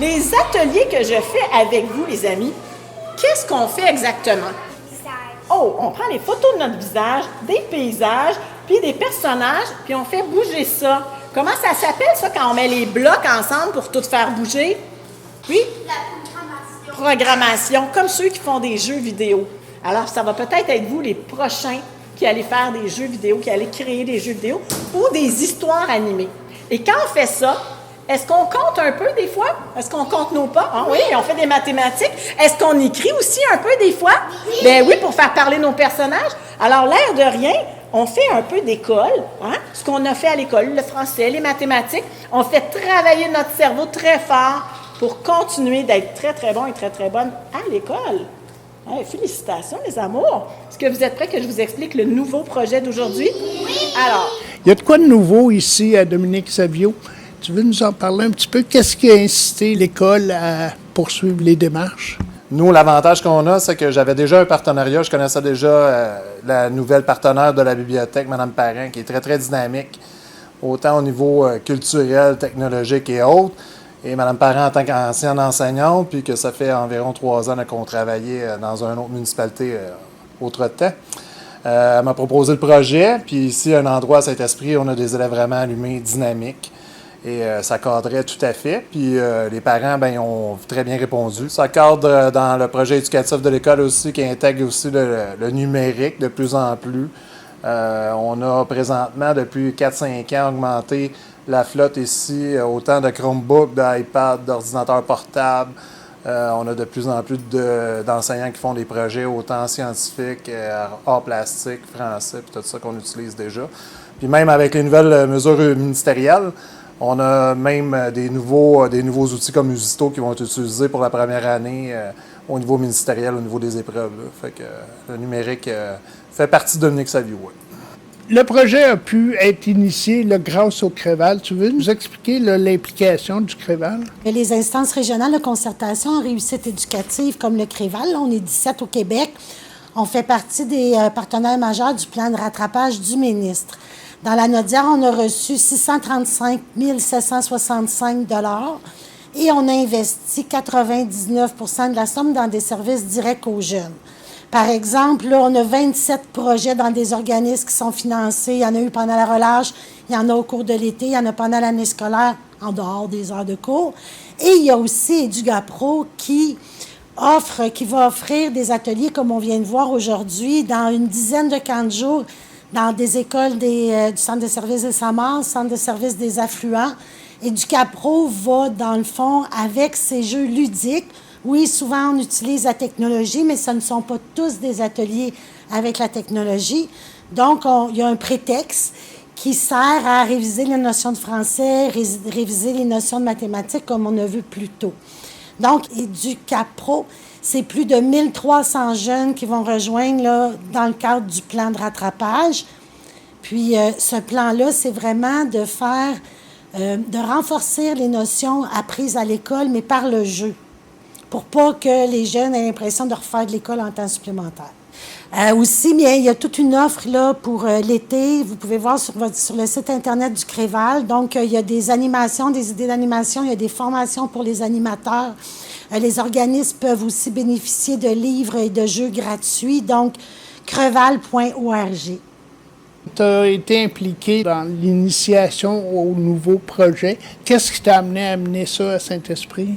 Les ateliers que je fais avec vous, les amis, qu'est-ce qu'on fait exactement? Oh, on prend les photos de notre visage, des paysages, puis des personnages, puis on fait bouger ça. Comment ça s'appelle, ça, quand on met les blocs ensemble pour tout faire bouger? Oui? La programmation, comme ceux qui font des jeux vidéo. Alors, ça va peut-être être vous, les prochains, qui allez faire des jeux vidéo, qui allez créer des jeux vidéo ou des histoires animées. Et quand on fait ça, est-ce qu'on compte un peu des fois? Est-ce qu'on compte nos pas? Ah, oui, on fait des mathématiques. Est-ce qu'on écrit aussi un peu des fois? Oui. Ben oui, pour faire parler nos personnages. Alors, l'air de rien, on fait un peu d'école, hein? Ce qu'on a fait à l'école, le français, les mathématiques. On fait travailler notre cerveau très fort pour continuer d'être très, très bon et très, très bonne à l'école. Hey, félicitations, les amours. Est-ce que vous êtes prêts que je vous explique le nouveau projet d'aujourd'hui? Oui. Alors, il y a de quoi de nouveau ici à Dominique Savio? Tu veux nous en parler un petit peu? Qu'est-ce qui a incité l'école à poursuivre les démarches? Nous, l'avantage qu'on a, c'est que j'avais déjà un partenariat. Je connaissais déjà la nouvelle partenaire de la bibliothèque, Mme Parent, qui est très, très dynamique, autant au niveau culturel, technologique et autres. Et Mme Parent en tant qu'ancienne enseignante, puis que ça fait environ 3 ans qu'on travaillait dans une autre municipalité autre-temps. Elle m'a proposé le projet, puis ici, un endroit à Saint-Esprit, on a des élèves vraiment allumés, dynamiques. Et ça cadrait tout à fait. Puis les parents, bien, ont très bien répondu. Ça cadre dans le projet éducatif de l'école aussi, qui intègre aussi le numérique de plus en plus. On a présentement, depuis 4-5 ans, augmenté la flotte ici, autant de Chromebooks, d'iPad, d'ordinateurs portables. On a de plus en plus d'enseignants qui font des projets autant scientifiques, arts plastiques, français, puis tout ça qu'on utilise déjà. Puis même avec les nouvelles mesures ministérielles, on a même des nouveaux outils comme Usisto qui vont être utilisés pour la première année au niveau ministériel, au niveau des épreuves. Là. Fait que le numérique fait partie de Dominique Savio. Ouais. Le projet a pu être initié là, grâce au Creval. Tu veux nous expliquer là, l'implication du Creval? Les instances régionales de concertation en réussite éducative comme le Creval, là, on est 17 au Québec, on fait partie des partenaires majeurs du plan de rattrapage du ministre. Dans la Naudière, on a reçu 635 765 $ et on a investi 99 % de la somme dans des services directs aux jeunes. Par exemple, là, on a 27 projets dans des organismes qui sont financés. Il y en a eu pendant la relâche, il y en a au cours de l'été, il y en a pendant l'année scolaire, en dehors des heures de cours. Et il y a aussi EdugaPro qui va offrir des ateliers, comme on vient de voir aujourd'hui, dans une dizaine de camps de jour, dans des écoles du Centre de services des Samars, Centre de services des affluents. EdugaPro va, dans le fond, avec ces jeux ludiques. Oui, souvent, on utilise la technologie, mais ce ne sont pas tous des ateliers avec la technologie. Donc, il y a un prétexte qui sert à réviser les notions de français, réviser les notions de mathématiques, comme on a vu plus tôt. Donc, EdugaPro, c'est plus de 1300 jeunes qui vont rejoindre là, dans le cadre du plan de rattrapage. Puis, ce plan-là, c'est vraiment de renforcer les notions apprises à l'école, mais par le jeu, pour pas que les jeunes aient l'impression de refaire de l'école en temps supplémentaire. Aussi, bien, il y a toute une offre là, pour l'été. Vous pouvez voir sur le site Internet du Creval. Donc, il y a des animations, des idées d'animation, il y a des formations pour les animateurs. Les organismes peuvent aussi bénéficier de livres et de jeux gratuits. Donc, creval.org. Tu as été impliqué dans l'initiation au nouveau projet. Qu'est-ce qui t'a amené à amener ça à Saint-Esprit?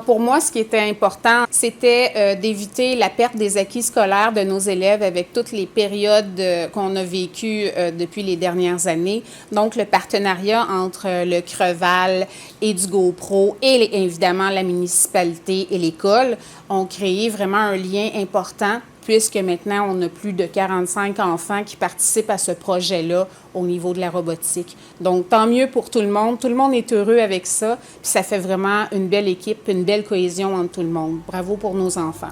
Pour moi, ce qui était important, c'était d'éviter la perte des acquis scolaires de nos élèves avec toutes les périodes qu'on a vécues depuis les dernières années. Donc, le partenariat entre le Creval, EdugaPro et évidemment la municipalité et l'école ont créé vraiment un lien important puisque maintenant, on a plus de 45 enfants qui participent à ce projet-là au niveau de la robotique. Donc, tant mieux pour tout le monde est heureux avec ça, puis ça fait vraiment une belle équipe, une belle cohésion entre tout le monde. Bravo pour nos enfants.